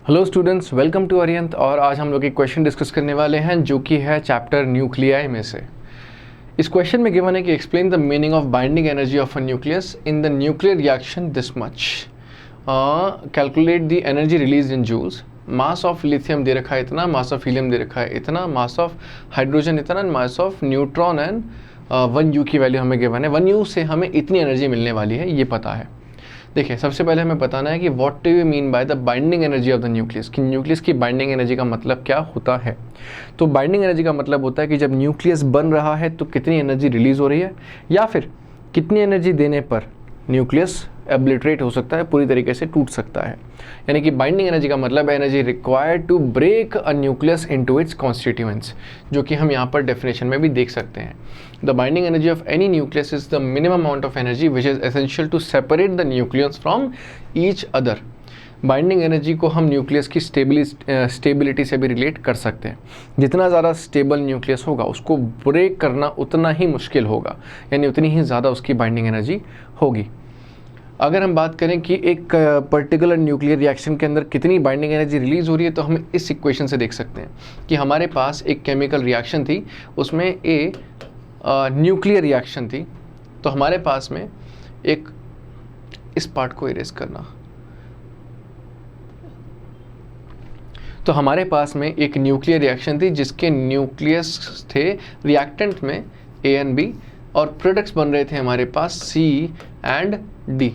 Hello students, welcome to अरियंत। और आज हम लोग एक क्वेश्चन डिस्कस करने वाले हैं जो कि है चैप्टर न्यूक्लियाई में से। इस क्वेश्चन में गिवन है कि explain the meaning of binding energy of a nucleus in the nuclear reaction this much, calculate the energy release in joules. Mass of lithium दे रखा है इतना, मास ऑफ हीलियम दे रखा है इतना, मास ऑफ हाइड्रोजन इतना, mass of neutron and 1U की value हमें गिवन है। 1U से हमें इतनी एनर्जी मिलने वाली है, ये पता है। देखिए, सबसे पहले हमें बताना है कि what do you mean by the binding energy of the nucleus, कि न्यूक्लियस की बाइंडिंग एनर्जी का मतलब क्या होता है। तो बाइंडिंग एनर्जी का मतलब होता है कि जब न्यूक्लियस बन रहा है तो कितनी एनर्जी रिलीज हो रही है, या फिर कितनी एनर्जी देने पर न्यूक्लियस एब्लिटरेट हो सकता है, पूरी तरीके से टूट सकता है। यानी कि बाइंडिंग एनर्जी का मतलब energy required to break a nucleus into its constituents, जो कि हम यहाँ पर डेफिनेशन में भी देख सकते हैं। The binding energy of any nucleus is the minimum amount of energy which is essential to separate the nucleus from each other. Binding energy को हम न्यूक्लियस की स्टेबिलिटी से भी रिलेट कर सकते हैं। जितना ज़्यादा स्टेबल न्यूक्लियस होगा उसको ब्रेक करना उतना ही मुश्किल होगा, यानी उतनी ही ज़्यादा उसकी बाइंडिंग एनर्जी होगी। अगर हम बात करें कि एक पर्टिकुलर न्यूक्लियर रिएक्शन के अंदर कितनी बाइंडिंग एनर्जी रिलीज़ हो रही है, तो हम इस इक्वेशन से देख सकते हैं कि हमारे पास एक केमिकल रिएक्शन थी, उसमें एक न्यूक्लियर रिएक्शन थी। तो हमारे पास में एक, इस पार्ट को इरेज करना, तो हमारे पास में एक न्यूक्लियर रिएक्शन थी जिसके न्यूक्लियस थे रिएक्टेंट में A एंड B, और प्रोडक्ट्स बन रहे थे हमारे पास C एंड D।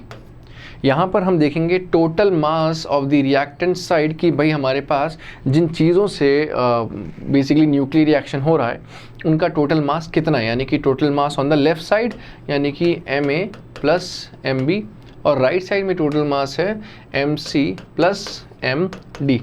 यहाँ पर हम देखेंगे total mass of the reactant side की भाई हमारे पास जिन चीज़ों से बेसिकली न्यूक्लियर रिएक्शन हो रहा है उनका टोटल मास कितना है, यानी कि total mass on the left side यानी कि Ma प्लस Mb, और राइट साइड में टोटल मास है Mc प्लस Md।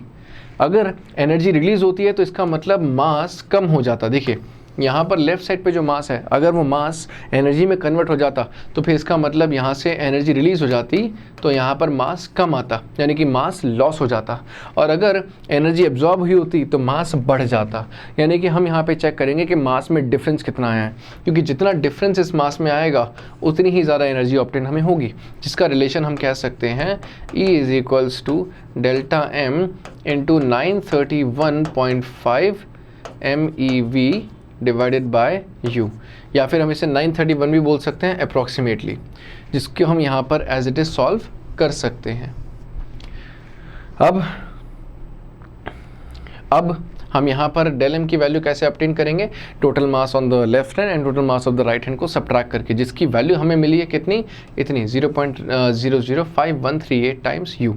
अगर एनर्जी रिलीज़ होती है तो इसका मतलब मास कम हो जाता। देखिए, यहाँ पर लेफ़्ट साइड पे जो मास है, अगर वो मास एनर्जी में कन्वर्ट हो जाता तो फिर इसका मतलब यहाँ से एनर्जी रिलीज़ हो जाती तो यहाँ पर मास कम आता, यानी कि मास लॉस हो जाता। और अगर एनर्जी एब्जॉर्ब हुई होती तो मास बढ़ जाता। यानी कि हम यहाँ पे चेक करेंगे कि मास में डिफरेंस कितना है, क्योंकि जितना डिफरेंस इस मास में आएगा उतनी ही ज़्यादा एनर्जी ऑब्टेन हमें होगी, जिसका रिलेशन हम कह सकते हैं E is equals to delta M into 931.5 MeV divided by U, या फिर हम इसे 931 भी बोल सकते हैं अप्रॉक्सीमेटली, जिसको हम यहाँ पर एज इट इज सॉल्व कर सकते हैं। अब हम यहाँ पर डेल M की वैल्यू कैसे ऑब्टेन करेंगे, total mass on the left hand and total mass of the right hand को सब्ट्रैक्ट करके, जिसकी वैल्यू हमें मिली है कितनी, इतनी 0.005138 टाइम्स U।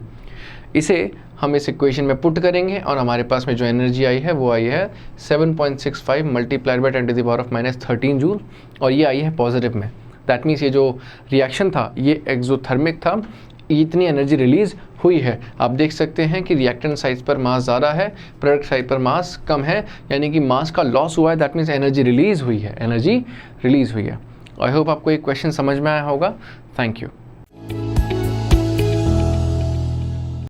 इसे हम इस इक्वेशन में पुट करेंगे और हमारे पास में जो एनर्जी आई है वो आई है 7.65 मल्टीप्लाइड बाई 10⁻⁻13 जूल, और ये आई है पॉजिटिव में। दैट मीन्स ये जो रिएक्शन था ये एक्सोथर्मिक था, इतनी एनर्जी रिलीज़ हुई है। आप देख सकते हैं कि रिएक्टेंट साइड पर मास ज़्यादा है, प्रोडक्ट साइड पर मास कम है, यानी कि मास का लॉस हुआ है। दैट मीन्स एनर्जी रिलीज़ हुई है, एनर्जी रिलीज़ हुई है। आई होप आपको एक क्वेश्चन समझ में आया होगा। Thank you.